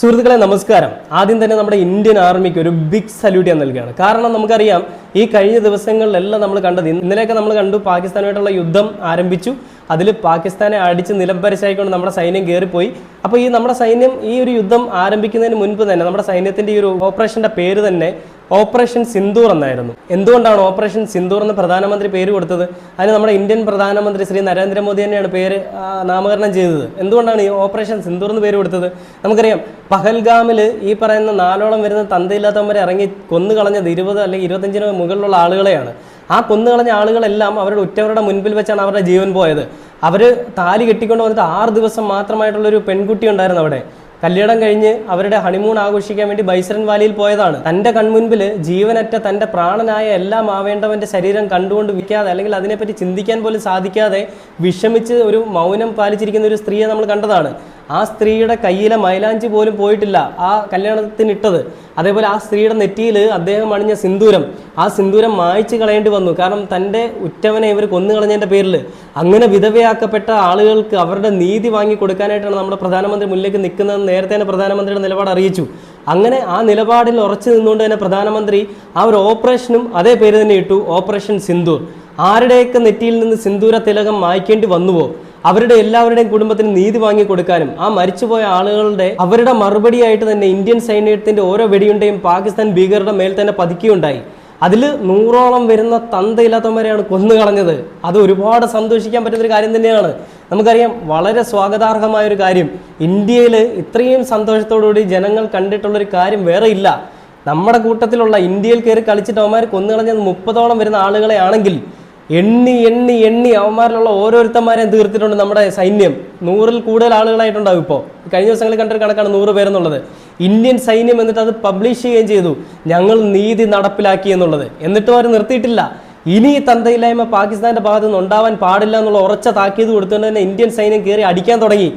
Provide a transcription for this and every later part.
സുഹൃത്തുക്കളെ നമസ്കാരം. ആദ്യം തന്നെ നമ്മുടെ ഇന്ത്യൻ ആർമിക്ക് ഒരു ബിഗ് സല്യൂട്ട് ഞാൻ നൽകുകയാണ്. കാരണം നമുക്കറിയാം ഈ കഴിഞ്ഞ ദിവസങ്ങളിലെല്ലാം നമ്മൾ കണ്ടത്, ഇന്നലെയൊക്കെ നമ്മൾ കണ്ടു പാകിസ്ഥാനുമായിട്ടുള്ള യുദ്ധം ആരംഭിച്ചു. അതിൽ പാകിസ്ഥാനെ അടിച്ച് നിലംപരിശായിക്കൊണ്ട് നമ്മുടെ സൈന്യം കയറിപ്പോയി. അപ്പോൾ ഈ നമ്മുടെ സൈന്യം ഈ ഒരു യുദ്ധം ആരംഭിക്കുന്നതിന് മുൻപ് തന്നെ നമ്മുടെ സൈന്യത്തിൻ്റെ ഈ ഒരു ഓപ്പറേഷൻ്റെ പേര് തന്നെ ഓപ്പറേഷൻ സിന്ദൂർ എന്നായിരുന്നു. എന്തുകൊണ്ടാണ് ഓപ്പറേഷൻ സിന്ദൂർ എന്ന് പ്രധാനമന്ത്രി പേര് കൊടുത്തത്? അതിന് നമ്മുടെ ഇന്ത്യൻ പ്രധാനമന്ത്രി ശ്രീ നരേന്ദ്രമോദി തന്നെയാണ് പേര് നാമകരണം ചെയ്തത്. എന്തുകൊണ്ടാണ് ഈ ഓപ്പറേഷൻ സിന്ദൂർ എന്ന് പേര് കൊടുത്തത്? നമുക്കറിയാം, പഹൽഗാമിൽ ഈ പറയുന്ന 4ഓളം വരുന്ന തന്തയില്ലാത്തവരെ ഇറങ്ങി കൊന്നുകളഞ്ഞത് 20 അല്ലെങ്കിൽ 25 മുകളിലുള്ള ആളുകളെയാണ്. ആ കൊന്നുകളഞ്ഞ ആളുകളെല്ലാം അവരുടെ ഉറ്റവരുടെ മുൻപിൽ വെച്ചാണ് അവരുടെ ജീവൻ പോയത്. അവർ താലി കെട്ടിക്കൊണ്ട് വന്നിട്ട് 6 ദിവസം മാത്രമായിട്ടുള്ളൊരു പെൺകുട്ടി ഉണ്ടായിരുന്നു അവിടെ. കല്യാണം കഴിഞ്ഞ് അവരുടെ ഹണിമൂൺ ആഘോഷിക്കാൻ വേണ്ടി ബൈസരൻ വാലിയിൽ പോയതാണ്. തൻ്റെ കൺമുൻപിൽ ജീവനറ്റ തൻ്റെ പ്രാണനായ എല്ലാം ആവേണ്ടവൻ്റെ ശരീരം കണ്ടുകൊണ്ട് വിൽക്കാതെ, അല്ലെങ്കിൽ അതിനെപ്പറ്റി ചിന്തിക്കാൻ പോലും സാധിക്കാതെ വിഷമിച്ച് ഒരു മൗനം പാലിച്ചിരിക്കുന്ന ഒരു സ്ത്രീയെ നമ്മൾ കണ്ടതാണ്. ആ സ്ത്രീയുടെ കയ്യിലെ മൈലാഞ്ചി പോലും പോയിട്ടില്ല ആ കല്യാണത്തിനിട്ടത്. അതേപോലെ ആ സ്ത്രീയുടെ നെറ്റിയിൽ അദ്ദേഹം അണിഞ്ഞ സിന്ദൂരം, ആ സിന്ദൂരം മായ്ച്ചു കളയേണ്ടി വന്നു. കാരണം തൻ്റെ ഉറ്റവനെ ഇവർ കൊന്നുകളഞ്ഞതിൻ്റെ പേരിൽ. അങ്ങനെ വിധവയാക്കപ്പെട്ട ആളുകൾക്ക് അവരുടെ നീതി വാങ്ങി കൊടുക്കാനായിട്ടാണ് നമ്മുടെ പ്രധാനമന്ത്രി മുന്നിലേക്ക് നിൽക്കുന്നതെന്ന് നേരത്തെ തന്നെ പ്രധാനമന്ത്രിയുടെ നിലപാട് അറിയിച്ചു. അങ്ങനെ ആ നിലപാടിൽ ഉറച്ചു നിന്നുകൊണ്ട് തന്നെ പ്രധാനമന്ത്രി ആ ഒരു ഓപ്പറേഷനും അതേ പേര് തന്നെ ഇട്ടു, ഓപ്പറേഷൻ സിന്ദൂർ. ആരുടെയൊക്കെ നെറ്റിയിൽ നിന്ന് സിന്ദൂര തിലകം മായ്ക്കേണ്ടി വന്നുവോ അവരുടെ എല്ലാവരുടെയും കുടുംബത്തിന് നീതി വാങ്ങി കൊടുക്കാനും ആ മരിച്ചുപോയ ആളുകളുടെ അവരുടെ മറുപടിയായിട്ട് തന്നെ ഇന്ത്യൻ സൈന്യത്തിന്റെ ഓരോ വെടിയുണ്ടെയും പാകിസ്ഥാൻ ഭീകരരുടെ മേൽ തന്നെ പതിക്കുകയുണ്ടായി. അതിൽ 100ഓളം വരുന്ന തന്തയില്ലാത്തവരെയാണ് കൊന്നുകളഞ്ഞത്. അത് ഒരുപാട് സന്തോഷിക്കാൻ പറ്റുന്നൊരു കാര്യം തന്നെയാണ്. നമുക്കറിയാം, വളരെ സ്വാഗതാർഹമായൊരു കാര്യം. ഇന്ത്യയിൽ ഇത്രയും സന്തോഷത്തോടുകൂടി ജനങ്ങൾ കണ്ടിട്ടുള്ളൊരു കാര്യം വേറെ ഇല്ല. നമ്മുടെ കൂട്ടത്തിലുള്ള ഇന്ത്യയിൽ കയറി കളിച്ചിട്ട് അവന്മാർ കൊന്നുകളഞ്ഞത് 30ഓളം വരുന്ന ആളുകളെ ആണെങ്കിൽ എണ്ണി എണ്ണി എണ്ണി അവന്മാരിലുള്ള ഓരോരുത്തന്മാരെയും തീർത്തിട്ടുണ്ട് നമ്മുടെ സൈന്യം. 100ൽ കൂടുതൽ ആളുകളായിട്ടുണ്ടാവും. ഇപ്പോൾ കഴിഞ്ഞ ദിവസങ്ങളിൽ കണ്ടൊരു കണക്കാണ് 100 പേരെന്നുള്ളത്. ഇന്ത്യൻ സൈന്യം എന്നിട്ട് അത് പബ്ലിഷ് ചെയ്യുകയും ചെയ്തു, ഞങ്ങൾ നീതി നടപ്പിലാക്കി എന്നുള്ളത്. എന്നിട്ടും അവർ നിർത്തിയിട്ടില്ല. ഇനി ഈ തന്തയില്ലായ്മ പാകിസ്ഥാന്റെ ഭാഗത്തു നിന്ന് ഉണ്ടാവാൻ പാടില്ല എന്നുള്ള ഉറച്ച താക്കീത് കൊടുത്തുകൊണ്ട് തന്നെ ഇന്ത്യൻ സൈന്യം കയറി അടിക്കാൻ തുടങ്ങി.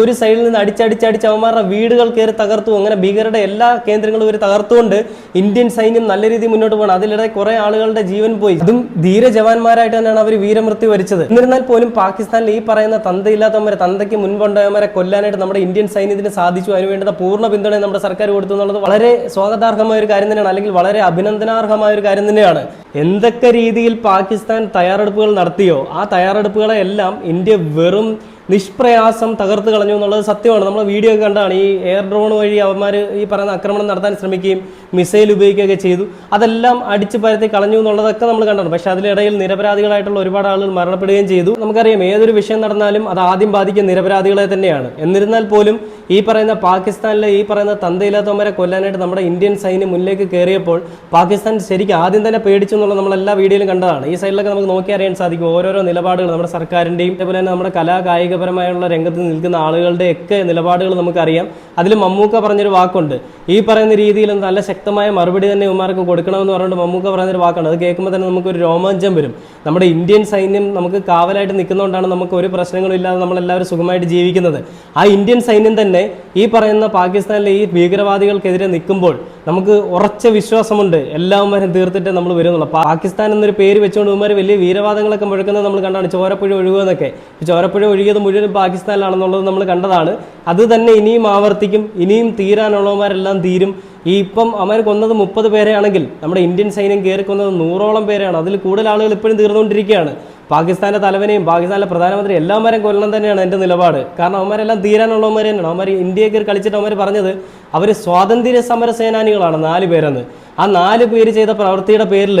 ഒരു സൈഡിൽ നിന്ന് അടിച്ചടിച്ചടിച്ച് അവന്മാരുടെ വീടുകൾ കയറി തകർത്തു. അങ്ങനെ ഭീകരരുടെ എല്ലാ കേന്ദ്രങ്ങളും ഇവർ തകർത്തുകൊണ്ട് ഇന്ത്യൻ സൈന്യം നല്ല രീതിയിൽ മുന്നോട്ട് പോകണം. അതിലിടെ കുറെ ആളുകളുടെ ജീവൻ പോയി. അതും ധീര ജവാന്മാരായിട്ട് തന്നെയാണ് അവർ വീരമൃത്യു വരിച്ചത്. എന്നിരുന്നാൽ പോലും പാകിസ്ഥാനിൽ ഈ പറയുന്ന തന്തയില്ലാത്തവരെ, തന്തയ്ക്ക് മുൻപുണ്ടായവരെ കൊല്ലാനായിട്ട് നമ്മുടെ ഇന്ത്യൻ സൈന്യത്തിന് സാധിച്ചു. അതിനുവേണ്ട പൂർണ്ണ പിന്തുണ നമ്മുടെ സർക്കാർ കൊടുത്തു എന്നുള്ളത് വളരെ സ്വാഗതാർഹമായ ഒരു കാര്യം തന്നെയാണ്, അല്ലെങ്കിൽ വളരെ അഭിനന്ദനാർഹമായ ഒരു കാര്യം തന്നെയാണ്. എന്തൊക്കെ രീതിയിൽ പാകിസ്ഥാൻ തയ്യാറെടുപ്പുകൾ നടത്തിയോ ആ തയ്യാറെടുപ്പുകളെ എല്ലാം ഇന്ത്യ വെറും നിഷ്പ്രയാസം തകർത്ത് കളഞ്ഞു എന്നുള്ളത് സത്യമാണ്. നമ്മൾ വീഡിയോ ഒക്കെ കണ്ടാണ്. ഈ എയർ ഡ്രോൺ വഴി അവന്മാർ ഈ പറയുന്ന ആക്രമണം നടത്താൻ ശ്രമിക്കുകയും മിസൈൽ ഉപയോഗിക്കുകയൊക്കെ ചെയ്തു. അതെല്ലാം അടിച്ചു പരത്തി കളഞ്ഞു എന്നുള്ളതൊക്കെ നമ്മൾ കണ്ടാണ്. പക്ഷെ അതിനിടയിൽ നിരപരാധികളായിട്ടുള്ള ഒരുപാട് ആളുകൾ മരണപ്പെടുകയും ചെയ്തു. നമുക്കറിയാം, ഏതൊരു വിഷയം നടന്നാലും അത് ആദ്യം ബാധിക്കുന്ന നിരപരാധികളെ തന്നെയാണ്. എന്നിരുന്നാൽ പോലും ഈ പറയുന്ന പാകിസ്ഥാനിലെ ഈ പറയുന്ന തന്തയില്ലാത്തവരെ കൊല്ലാനായിട്ട് നമ്മുടെ ഇന്ത്യൻ സൈന്യം മുന്നിലേക്ക് കയറിയപ്പോൾ പാകിസ്ഥാൻ ശരിക്കും ആദ്യം തന്നെ പേടിച്ചു എന്നുള്ളത് നമ്മൾ എല്ലാ വീഡിയോയിലും കണ്ടതാണ്. ഈ സൈഡിലൊക്കെ നമുക്ക് നോക്കി അറിയാൻ സാധിക്കും ഓരോരോ നിലപാടുകൾ നമ്മുടെ സർക്കാരിൻ്റെയും അതേപോലെ തന്നെ നമ്മുടെ കായികപരമായുള്ള രംഗത്ത് നിൽക്കുന്ന ആളുകളുടെയൊക്കെ നിലപാടുകൾ നമുക്കറിയാം. അതിൽ മമ്മൂക്ക പറഞ്ഞൊരു വാക്കുണ്ട്, ഈ പറയുന്ന രീതിയിൽ നല്ല ശക്തമായ മറുപടി തന്നെ ഇവന്മാർക്ക് കൊടുക്കണമെന്ന് പറഞ്ഞിട്ട് മമ്മൂക്ക പറയുന്നൊരു വാക്കാണ്. അത് കേൾക്കുമ്പോൾ തന്നെ നമുക്കൊരു രോമാഞ്ചം വരും. നമ്മുടെ ഇന്ത്യൻ സൈന്യം നമുക്ക് കാവലായിട്ട് നിൽക്കുന്നതുകൊണ്ടാണ് നമുക്ക് ഒരു പ്രശ്നങ്ങളും ഇല്ലാതെ നമ്മളെല്ലാവരും സുഖമായിട്ട് ജീവിക്കുന്നത്. ആ ഇന്ത്യൻ സൈന്യം തന്നെ ഈ പറയുന്ന പാകിസ്ഥാനിലെ ഈ ഭീകരവാദികൾക്കെതിരെ നിൽക്കുമ്പോൾ നമുക്ക് ഉറച്ച വിശ്വാസമുണ്ട് എല്ലാവരും തീർത്തിട്ട് നമ്മൾ വരുന്നുള്ളൂ. പാകിസ്ഥാൻ എന്നൊരു പേര് വെച്ചുകൊണ്ട് ഇവന്മാർ വലിയ വീരവാദങ്ങളൊക്കെ മുഴക്കുന്നത് നമ്മൾ കണ്ടാണ്. ചോരപ്പുഴ ഒഴുകുമെന്നൊക്കെ. ചോരപ്പുഴ ഒഴുകിയത് മുഴുവൻ പാകിസ്ഥാനിലാണെന്നുള്ളത് നമ്മൾ കണ്ടതാണ്. അത് തന്നെ ഇനിയും ആവർത്തിക്കും. ഇനിയും തീരാനുള്ളവന്മാരെല്ലാം തീരും. ഈ ഇപ്പം അവർ കൊന്നത് 30 പേരെയാണെങ്കിൽ നമ്മുടെ ഇന്ത്യൻ സൈന്യം കയറി കൊന്നത് 100ഓളം പേരെയാണ്. അതിൽ കൂടുതൽ ആളുകൾ ഇപ്പോഴും തീർന്നുകൊണ്ടിരിക്കുകയാണ്. പാകിസ്ഥാന്റെ തലവനെയും പാകിസ്ഥാനിലെ പ്രധാനമന്ത്രി എല്ലാവരും കൊല്ലണം തന്നെയാണ് എൻ്റെ നിലപാട്. കാരണം അവന്മാരെല്ലാം തീരാനുള്ളവന്മാർ തന്നെയാണ്. അവന്മാർ ഇന്ത്യയെ കയറി കളിച്ചിട്ട് അവന്മാർ പറഞ്ഞത് അവർ സ്വാതന്ത്ര്യ സമര സേനാനികളാണ് 4 പേരെന്ന്. ആ 4 പേര് ചെയ്ത പ്രവൃത്തിയുടെ പേരിൽ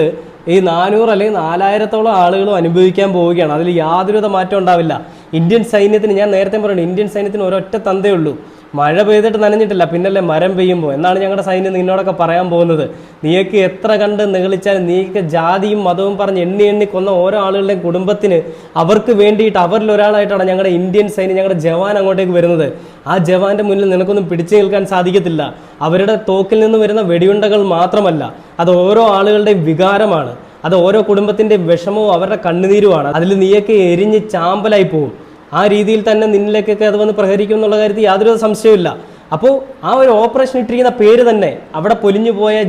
ഈ 400 അല്ലെങ്കിൽ 4000ഓളം ആളുകളും അനുഭവിക്കാൻ പോവുകയാണ്. അതിൽ യാതൊരുവിധ മാറ്റം ഉണ്ടാവില്ല. ഇന്ത്യൻ സൈന്യത്തിന്, ഞാൻ നേരത്തെ പറയുന്നത്, ഇന്ത്യൻ സൈന്യത്തിന് ഒരൊറ്റ തന്തയുള്ളൂ, മഴ പെയ്തിട്ട് നനഞ്ഞിട്ടില്ല, പിന്നല്ലേ മരം പെയ്യുമ്പോൾ എന്നാണ് ഞങ്ങളുടെ സൈന്യം നിന്നോടൊക്കെ പറയാൻ പോകുന്നത്. നീക്ക് എത്ര കണ്ട് നിഗളിച്ചാലും നീക്ക് ജാതിയും മതവും പറഞ്ഞ് എണ്ണി എണ്ണി കൊന്ന ഓരോ ആളുകളുടെയും കുടുംബത്തിന് അവർക്ക് വേണ്ടിയിട്ട് അവരിൽ ഒരാളായിട്ടാണ് ഞങ്ങളുടെ ഇന്ത്യൻ സൈന്യം, ഞങ്ങളുടെ ജവാൻ അങ്ങോട്ടേക്ക് വരുന്നത്. ആ ജവാന്റെ മുന്നിൽ നിനക്കൊന്നും പിടിച്ചു നിൽക്കാൻ സാധിക്കത്തില്ല. അവരുടെ തോക്കിൽ നിന്ന് വരുന്ന വെടിയുണ്ടകൾ മാത്രമല്ല, അത് ഓരോ ആളുകളുടെയും വികാരമാണ്. അത് ഓരോ കുടുംബത്തിൻ്റെ വിഷമവും അവരുടെ കണ്ണുനീരുമാണ്. അതിൽ നീയൊക്കെ എരിഞ്ഞ് ചാമ്പലായി പോകും. ആ രീതിയിൽ തന്നെ നിന്നിലേക്കൊക്കെ അത് വന്ന് പ്രഹരിക്കും എന്നുള്ള കാര്യത്തിൽ യാതൊരു സംശയവുമില്ല. അപ്പോൾ ആ ഒരു ഓപ്പറേഷൻ ഇട്ടിരിക്കുന്ന പേര് തന്നെ അവിടെ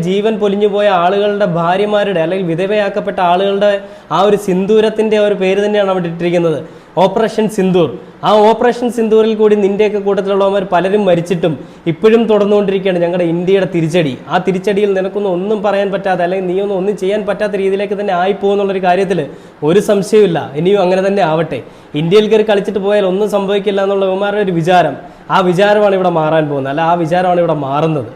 ജീവൻ പൊലിഞ്ഞുപോയ ആളുകളുടെ ഭാര്യമാരുടെ അല്ലെങ്കിൽ വിധവയാക്കപ്പെട്ട ആളുകളുടെ ആ ഒരു സിന്ദൂരത്തിൻ്റെ ഒരു പേര് തന്നെയാണ് അവിടെ ഇട്ടിരിക്കുന്നത്. ഓപ്പറേഷൻ സിന്ദൂർ. ആ ഓപ്പറേഷൻ സിന്ദൂറിൽ കൂടി നിന്റെയൊക്കെ കൂട്ടത്തിലുള്ളവർ പലരും മരിച്ചിട്ടും ഇപ്പോഴും തുടർന്നുകൊണ്ടിരിക്കുകയാണ് ഞങ്ങളുടെ ഇന്ത്യയുടെ തിരിച്ചടി. ആ തിരിച്ചടിയിൽ നിനക്കൊന്നും ഒന്നും പറയാൻ പറ്റാതെ, അല്ലെങ്കിൽ നീ ഒന്നും ചെയ്യാൻ പറ്റാത്ത രീതിയിലേക്ക് തന്നെ ആയിപ്പോകുന്നുള്ളൊരു കാര്യത്തിൽ ഒരു സംശയമില്ല. ഇനിയും അങ്ങനെ തന്നെ ആവട്ടെ. ഇന്ത്യയിൽ കയറി കളിച്ചിട്ട് പോയാൽ ഒന്നും സംഭവിക്കില്ല എന്നുള്ള ഇവന്മാരുടെ ഒരു വിചാരം, ആ വിചാരമാണ് ഇവിടെ മാറാൻ പോകുന്നത്, അല്ല ആ വിചാരമാണ് ഇവിടെ മാറുന്നത്.